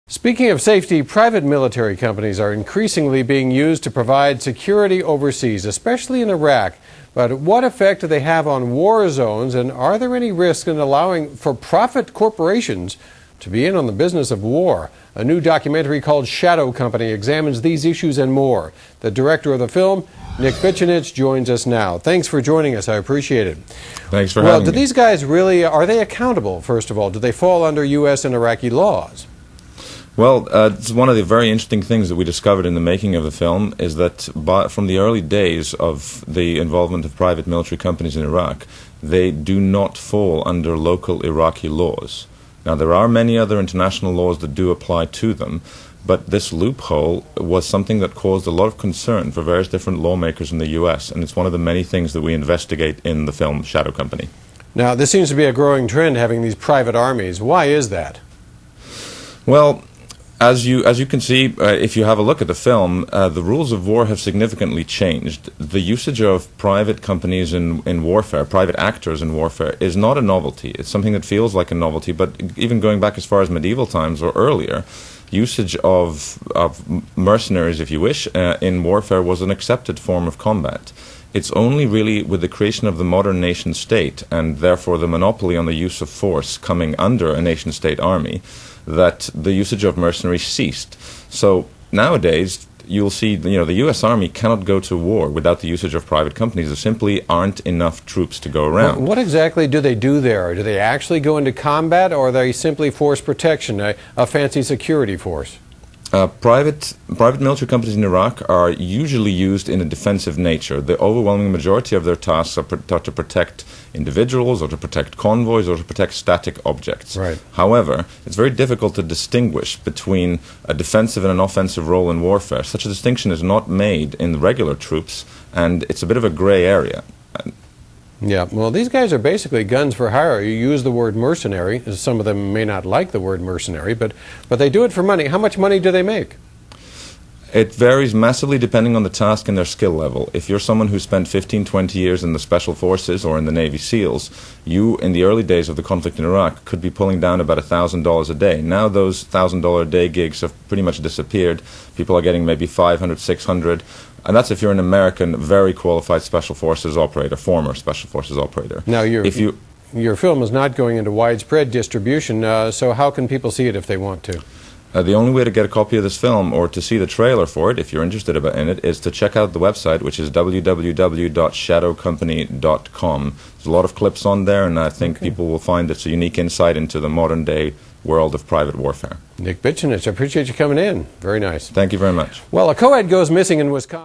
Speaking of safety, private military companies are increasingly being used to provide security overseas, especially in Iraq. But what effect do they have on war zones, and are there any risks in allowing for-profit corporations to be in on the business of war? A new documentary called Shadow Company examines these issues and more. The director of the film, Nick Bicanic, joins us now. Thanks for joining us. I appreciate it. Thanks for having me. Well, do these guys really, are they accountable, first of all? Do they fall under U.S. and Iraqi laws? Well, it's one of the very interesting things that we discovered in the making of the film is that from the early days of the involvement of private military companies in Iraq, they do not fall under local Iraqi laws. Now, there are many other international laws that do apply to them, but this loophole was something that caused a lot of concern for various different lawmakers in the U.S., and it's one of the many things that we investigate in the film Shadow Company. Now, this seems to be a growing trend, having these private armies. Why is that? Well, as you can see, if you have a look at the film, the rules of war have significantly changed. The usage of private companies in warfare, private actors in warfare, is not a novelty. It's something that feels like a novelty, but even going back as far as medieval times or earlier, usage of mercenaries, if you wish, in warfare was an accepted form of combat. It's only really with the creation of the modern nation-state, and therefore the monopoly on the use of force coming under a nation-state army, that the usage of mercenaries ceased. So nowadays, you'll see, the U.S. Army cannot go to war without the usage of private companies. There simply aren't enough troops to go around. What exactly do they do there? Do they actually go into combat, or are they simply force protection, a fancy security force? Private military companies in Iraq are usually used in a defensive nature. The overwhelming majority of their tasks are to protect individuals, or to protect convoys, or to protect static objects. Right. However, it's very difficult to distinguish between a defensive and an offensive role in warfare. Such a distinction is not made in the regular troops, and it's a bit of a gray area. Yeah, well, these guys are basically guns for hire. You use the word mercenary. Some of them may not like the word mercenary, but they do it for money. How much money do they make? It varies massively depending on the task and their skill level. If you're someone who spent 15, 20 years in the Special Forces or in the Navy SEALs, you, in the early days of the conflict in Iraq, could be pulling down about $1,000 a day. Now those $1,000 a day gigs have pretty much disappeared. People are getting maybe $500, $600. And that's if you're an American, very qualified Special Forces operator, former Special Forces operator. Now, your film is not going into widespread distribution, so how can people see it if they want to? The only way to get a copy of this film, or to see the trailer for it, if you're interested in it, is to check out the website, which is www.shadowcompany.com. There's a lot of clips on there, and I think people will find it's a unique insight into the modern-day world of private warfare. Nick Bicanic, I appreciate you coming in. Very nice. Thank you very much. Well, a co-ed goes missing in Wisconsin.